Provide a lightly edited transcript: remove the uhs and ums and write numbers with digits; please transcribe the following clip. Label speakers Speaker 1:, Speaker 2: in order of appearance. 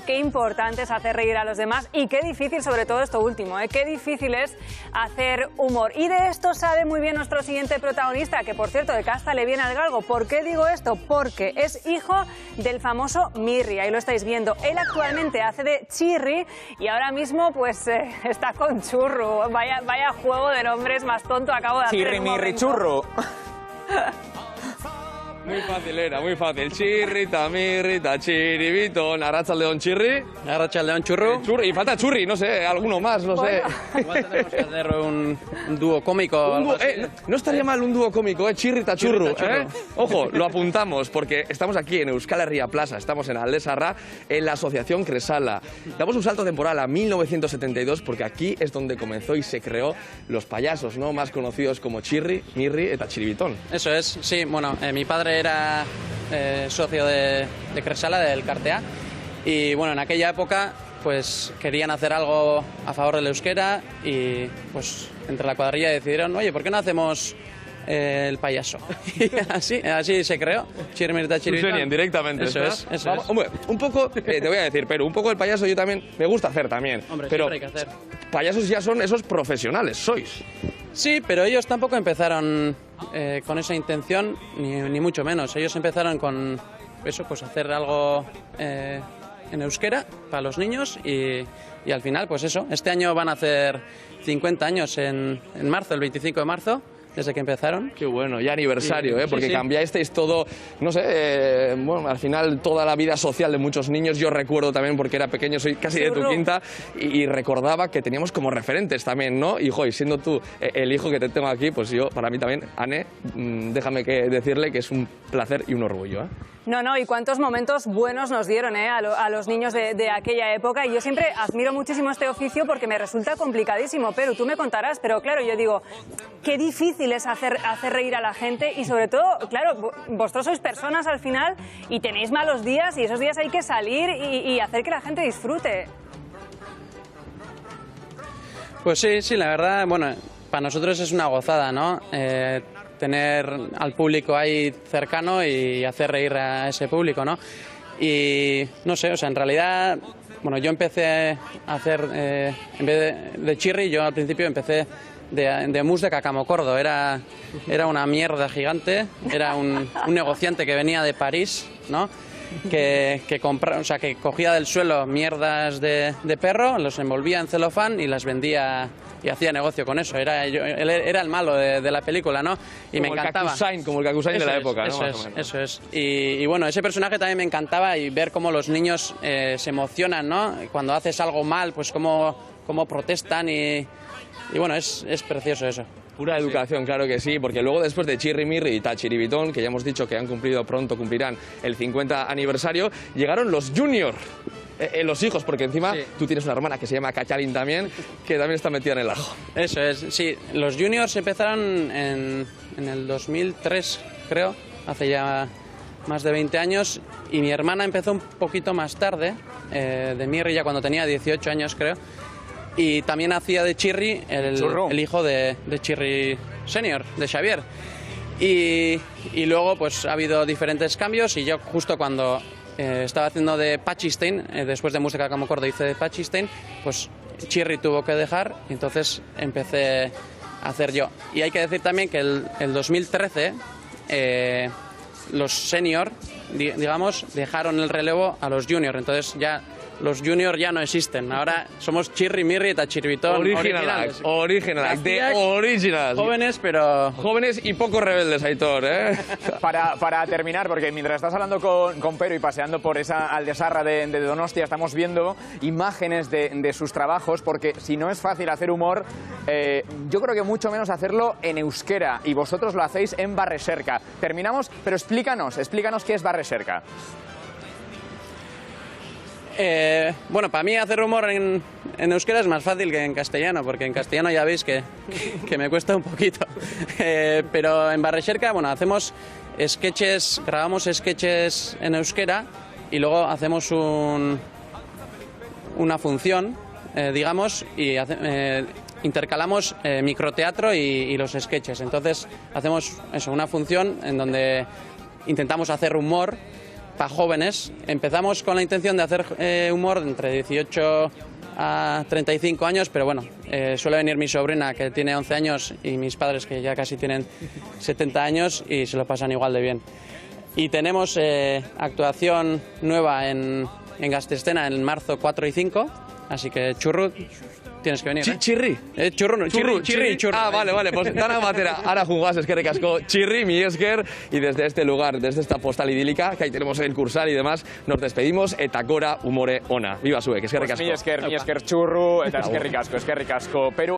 Speaker 1: Qué importante es hacer reír a los demás y qué difícil, sobre todo esto último, qué difícil es hacer humor. Y de esto sabe muy bien nuestro siguiente protagonista, que por cierto de casta le viene al galgo. ¿Por qué digo esto? Porque es hijo del famoso Mirri, ahí lo estáis viendo. Él actualmente hace de Chirri y ahora mismo pues está con Churro. Vaya juego de nombres más tonto acabo de hacer.
Speaker 2: Chirri, Mirri, Churro.
Speaker 3: Muy fácil era, muy fácil. Chirrita, mirrita, chiribitón. Arratsaldeon Chirri.
Speaker 4: Arratsaldeon Churro.
Speaker 3: Y falta Churri, no sé, alguno más, no sé.
Speaker 4: Igual tenemos que hacer un dúo cómico.
Speaker 3: No estaría mal un dúo cómico, Chirrita Churru. Ojo, lo apuntamos porque estamos aquí en Euskal Herria Plaza, estamos en Alde Zaharra, en la asociación Kresala. Damos un salto temporal a 1972 porque aquí es donde comenzó y se creó los payasos, ¿no? Más conocidos como Chirri, Mirri eta Chiribitón.
Speaker 4: Eso es, sí, bueno, mi padre era socio de Kresala, del Cartea, y bueno, en aquella época pues querían hacer algo a favor del euskera y pues entre la cuadrilla decidieron, oye, ¿por qué no hacemos el payaso? Y así se creó. Chirri, Mirri eta Chiribitón.
Speaker 3: Directamente.
Speaker 4: Eso es.
Speaker 3: Hombre, un poco, te voy a decir, pero un poco el payaso yo también me gusta hacer también.
Speaker 4: Hombre,
Speaker 3: pero
Speaker 4: siempre hay que hacer.
Speaker 3: Payasos ya son esos profesionales, sois.
Speaker 4: Sí, pero ellos tampoco empezaron con esa intención, ni mucho menos. Ellos empezaron con eso, pues hacer algo en euskera para los niños y al final, pues eso. Este año van a hacer 50 años en marzo, el 25 de marzo. Desde que empezaron.
Speaker 3: Qué bueno, ya aniversario, porque
Speaker 4: sí.
Speaker 3: Cambiasteis todo, no sé, bueno, al final toda la vida social de muchos niños. Yo recuerdo también, porque era pequeño, soy casi de tu quinta, y recordaba que teníamos como referentes también, ¿no? Y, y siendo tú el hijo que te tengo aquí, pues yo, para mí también, Ane, déjame decirle que es un placer y un orgullo,
Speaker 1: No, y cuántos momentos buenos nos dieron a los niños de aquella época. Y yo siempre admiro muchísimo este oficio porque me resulta complicadísimo. Pero tú me contarás, pero claro, yo digo, qué difícil es hacer reír a la gente. Y sobre todo, claro, vosotros sois personas al final y tenéis malos días y esos días hay que salir y hacer que la gente disfrute.
Speaker 4: Pues sí, la verdad, bueno, para nosotros es una gozada, ¿no? Tener al público ahí cercano y hacer reír a ese público, ¿no? Y no sé, o sea, en realidad, bueno, yo empecé a hacer, en vez de Chirri, yo al principio empecé de mus de Cacamocordo. Era una mierda gigante, era un negociante que venía de París, ¿no? Que cogía del suelo mierdas de perro, los envolvía en celofán y las vendía y hacía negocio con eso. Él era el malo de la película, ¿no? Y
Speaker 3: como
Speaker 4: me encantaba.
Speaker 3: Como el Kakusain de la época, ¿no?
Speaker 4: Eso es. Y bueno, ese personaje también me encantaba y ver cómo los niños se emocionan, ¿no? Cuando haces algo mal, pues cómo protestan y bueno, es precioso eso.
Speaker 3: Pura educación, claro que sí, porque luego después de Chirri, Mirri y Chiribitón, que ya hemos dicho que pronto cumplirán el 50 aniversario, llegaron los Junior, los hijos, porque encima tú tienes una hermana que se llama Kachalin también, que también está metida en el ajo.
Speaker 4: Eso es, sí, los Juniors empezaron en el 2003, creo, hace ya más de 20 años, y mi hermana empezó un poquito más tarde, de Mirri ya cuando tenía 18 años, creo. Y también hacía de Chirri el hijo de Chirri Senior, de Xavier. Y luego pues ha habido diferentes cambios y yo justo cuando estaba haciendo de Patchistein, después de Música Cacamocordo hice de Patchistein, pues Chirri tuvo que dejar y entonces empecé a hacer yo. Y hay que decir también que el 2013 los Senior, digamos, dejaron el relevo a los Junior, entonces ya los Junior ya no existen. Ahora somos Chirri, Mirri eta Chiribitón originales. Jóvenes, pero...
Speaker 3: Jóvenes y poco rebeldes, Aitor, ¿eh?
Speaker 2: Para terminar, porque mientras estás hablando con Pero y paseando por esa Alde Zaharra de Donostia, estamos viendo imágenes de sus trabajos, porque si no es fácil hacer humor, yo creo que mucho menos hacerlo en euskera, y vosotros lo hacéis en Barreserka. Terminamos, pero explícanos qué es Barreserka.
Speaker 4: Bueno, para mí hacer humor en euskera es más fácil que en castellano, porque en castellano ya veis que me cuesta un poquito. Pero en Barreserka, bueno, hacemos sketches, grabamos sketches en euskera y luego hacemos una función, digamos, y intercalamos microteatro y los sketches. Entonces hacemos eso, una función en donde intentamos hacer humor para jóvenes. Empezamos con la intención de hacer humor entre 18 a 35 años, pero bueno, suele venir mi sobrina que tiene 11 años y mis padres que ya casi tienen 70 años y se lo pasan igual de bien. Y tenemos actuación nueva en Gazte-Escena en marzo 4 y 5, así que Churru, tienes que venir.
Speaker 3: Chirri?
Speaker 4: Churru, no, chirri.
Speaker 3: Ah, vale, pues dana batera, ara jugás, eskerrik asko, Chirri, mi esker, y desde este lugar, desde esta postal idílica, que ahí tenemos el Cursal y demás, nos despedimos, eta gora umore ona. Viva zuek, eskerrik asko.
Speaker 2: Mi esker Churru, eta eskerrik asko, Perú.